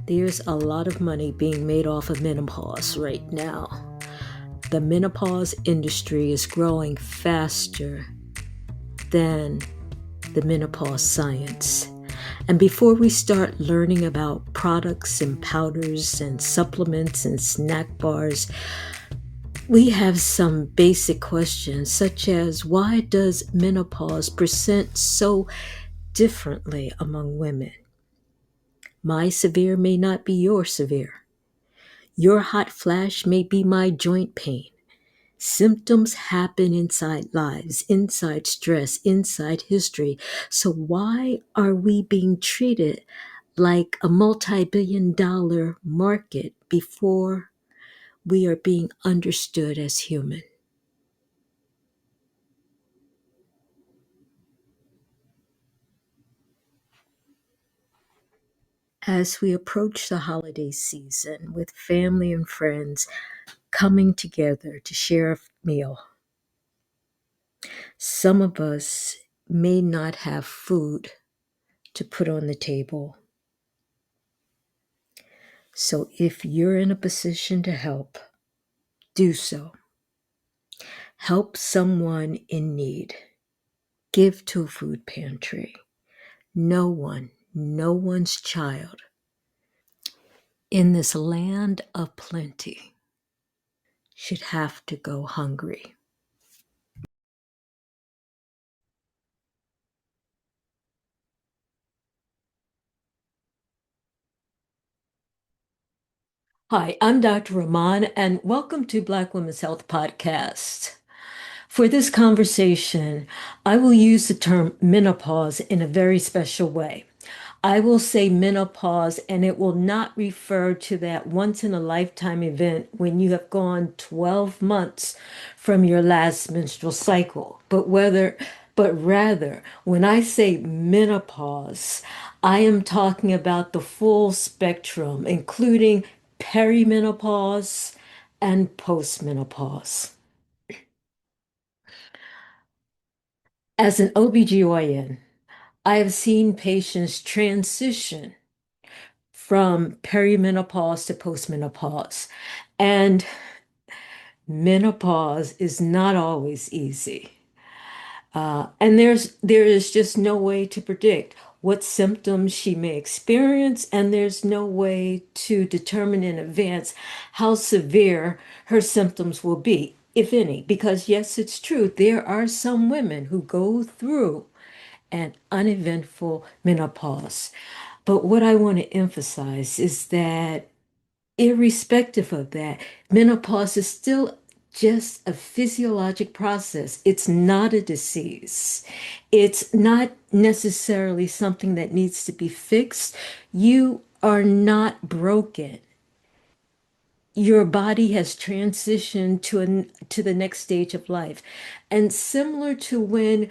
There's a lot of money being made off of menopause right now. The menopause industry is growing faster than the menopause science. And before we start learning about products and powders and supplements and snack bars, we have some basic questions such as why does menopause present so differently among women? My severe may not be your severe. Your hot flash may be my joint pain. Symptoms happen inside lives, inside stress, inside history. So, why are we being treated like a multi-billion-dollar market before we are being understood as human? As we approach the holiday season with family and friends coming together to share a meal, some of us may not have food to put on the table. So if you're in a position to help, do so. Help someone in need. Give to a food pantry. No one's child in this land of plenty should have to go hungry. Hi, I'm Dr. Rahman, and welcome to Black Women's Health Podcast. For this conversation, I will use the term menopause in a very special way. I will say menopause, and it will not refer to that once in a lifetime event when you have gone 12 months from your last menstrual cycle, but rather, when I say menopause, I am talking about the full spectrum, including perimenopause and postmenopause. As an OBGYN, I have seen patients transition from perimenopause to postmenopause. And menopause is not always easy. And there is just no way to predict what symptoms she may experience, and there's no way to determine in advance how severe her symptoms will be, if any. Because yes, it's true, there are some women who go through an uneventful menopause. But what I want to emphasize is that irrespective of that, menopause is still just a physiologic process. It's not a disease. It's not necessarily something that needs to be fixed. You are not broken. Your body has transitioned to the next stage of life. And similar to when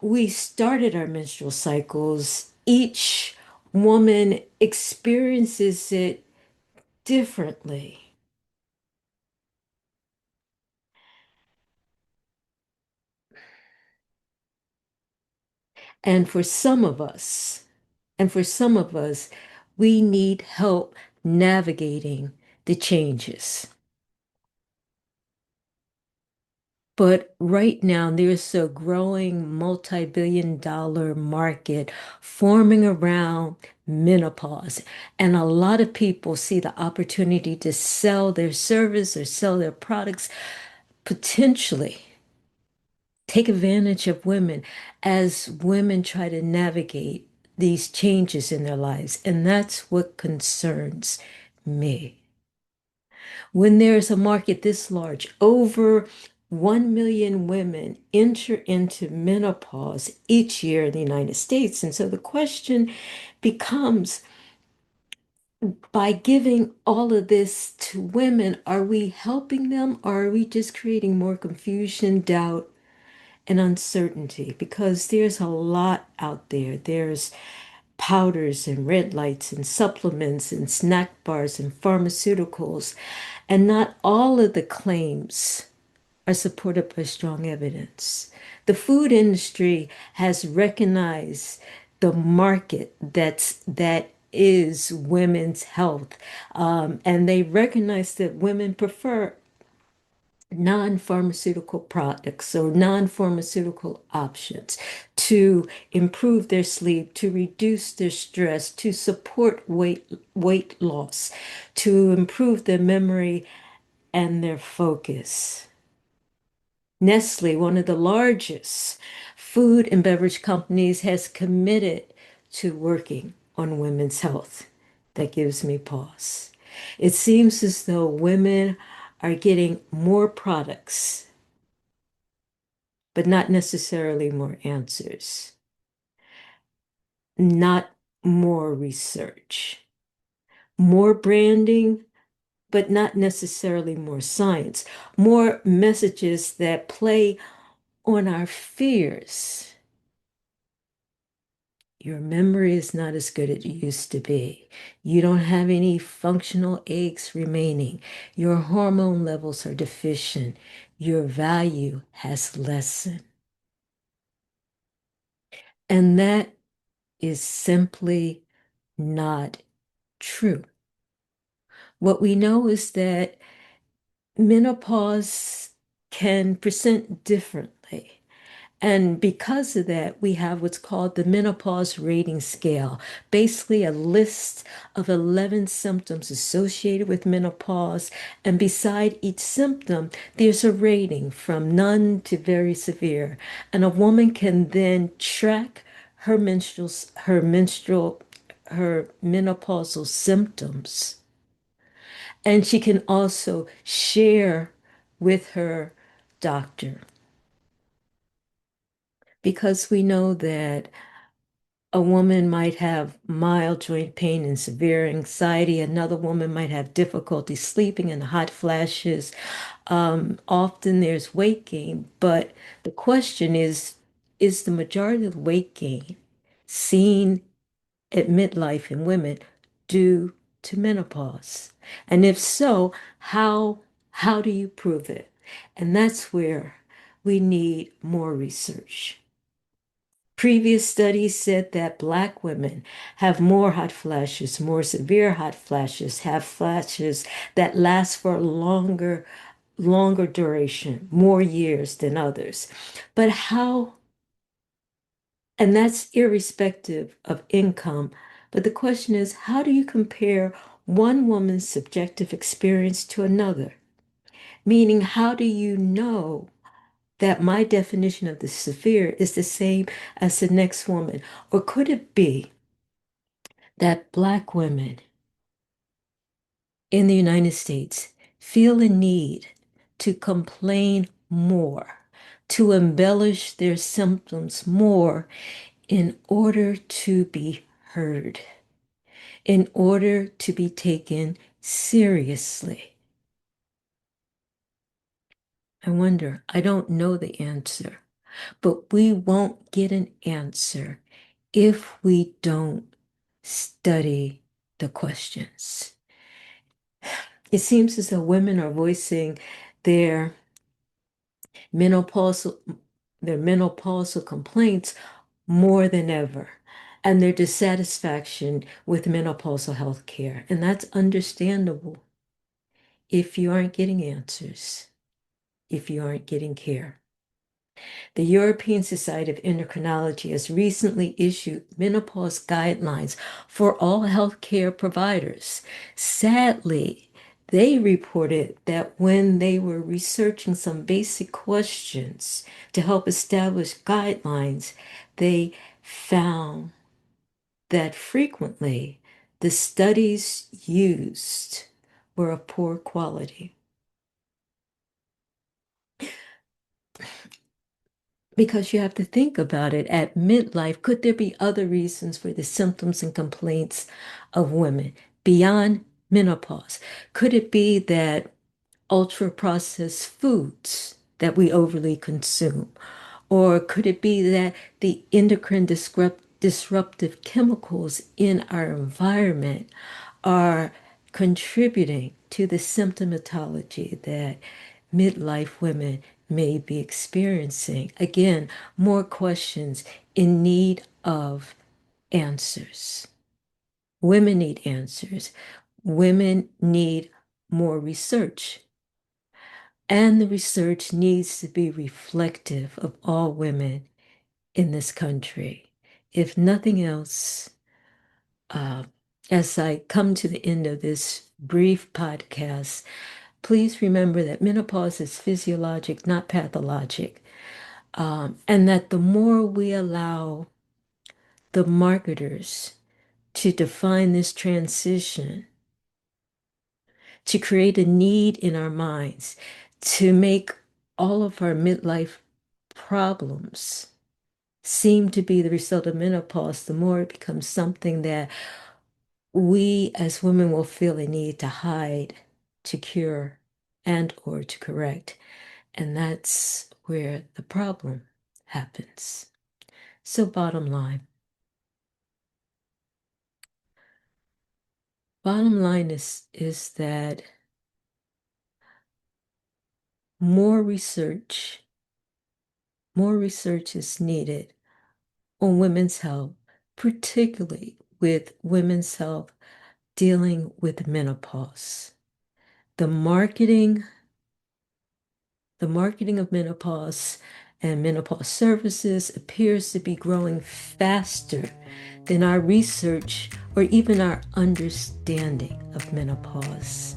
we started our menstrual cycles, each woman experiences it differently. And for some of us, and for some of us, we need help navigating the changes. But right now, there's a growing multi-billion-dollar market forming around menopause. And a lot of people see the opportunity to sell their service or sell their products, potentially take advantage of women as women try to navigate these changes in their lives. And that's what concerns me. When there's a market this large, over 1 million women enter into menopause each year in the United States. And so the question becomes, by giving all of this to women, are we helping them, or are we just creating more confusion, doubt, and uncertainty? Because there's a lot out there. There's powders and red lights and supplements and snack bars and pharmaceuticals, and not all of the claims are supported by strong evidence. The food industry has recognized the market that is women's health. And they recognize that women prefer non-pharmaceutical products or non-pharmaceutical options to improve their sleep, to reduce their stress, to support weight loss, to improve their memory and their focus. Nestle, one of the largest food and beverage companies, has committed to working on women's health. That gives me pause. It seems as though women are getting more products, but not necessarily more answers, not more research, more branding, but not necessarily more science, more messages that play on our fears. Your memory is not as good as it used to be. You don't have any functional eggs remaining. Your hormone levels are deficient. Your value has lessened. And that is simply not true. What we know is that menopause can present differently. And because of that, we have what's called the menopause rating scale, basically a list of 11 symptoms associated with menopause. And beside each symptom, there's a rating from none to very severe. And a woman can then track her menopausal symptoms. And she can also share with her doctor because we know that a woman might have mild joint pain and severe anxiety. Another woman might have difficulty sleeping and hot flashes. Often there's weight gain, but the question is the majority of weight gain seen at midlife in women due to menopause? And if so, how do you prove it? And that's where we need more research. Previous studies said that Black women have more hot flashes, more severe hot flashes, have flashes that last for longer duration, more years than others. But how, and that's irrespective of income. But the question is, how do you compare one woman's subjective experience to another? Meaning, how do you know that my definition of the severe is the same as the next woman? Or could it be that Black women in the United States feel a need to complain more, to embellish their symptoms more in order to be heard, in order to be taken seriously? I wonder, I don't know the answer, but we won't get an answer if we don't study the questions. It seems as though women are voicing their menopausal menopausal complaints more than ever, and their dissatisfaction with menopausal health care. And that's understandable if you aren't getting answers, if you aren't getting care. The European Society of Endocrinology has recently issued menopause guidelines for all healthcare providers. Sadly, they reported that when they were researching some basic questions to help establish guidelines, they found that frequently the studies used were of poor quality. Because you have to think about it at midlife, could there be other reasons for the symptoms and complaints of women beyond menopause? Could it be that ultra processed foods that we overly consume? Or could it be that the endocrine disruptive chemicals in our environment are contributing to the symptomatology that midlife women may be experiencing? Again, more questions in need of answers. Women need answers. Women need more research. And the research needs to be reflective of all women in this country. If nothing else, uh, as I come to the end of this brief podcast, please remember that menopause is physiologic, not pathologic. And that the more we allow the marketers to define this transition, to create a need in our minds, to make all of our midlife problems seem to be the result of menopause, the more it becomes something that we as women will feel a need to hide, to cure, and or to correct. And that's where the problem happens. So bottom line is that more research, more research is needed on women's health, particularly with women's health dealing with menopause. The marketing, the marketing of menopause and menopause services appears to be growing faster than our research or even our understanding of menopause.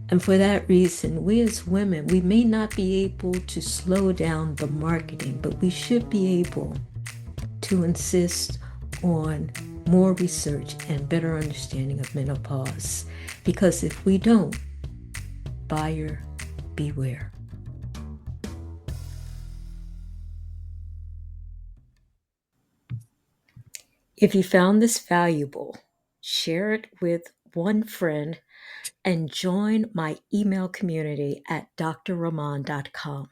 And for that reason, we as women, we may not be able to slow down the marketing, but we should be able to insist on more research and better understanding of menopause. Because if we don't, buyer beware. If you found this valuable, share it with one friend and join my email community at drrahman.com.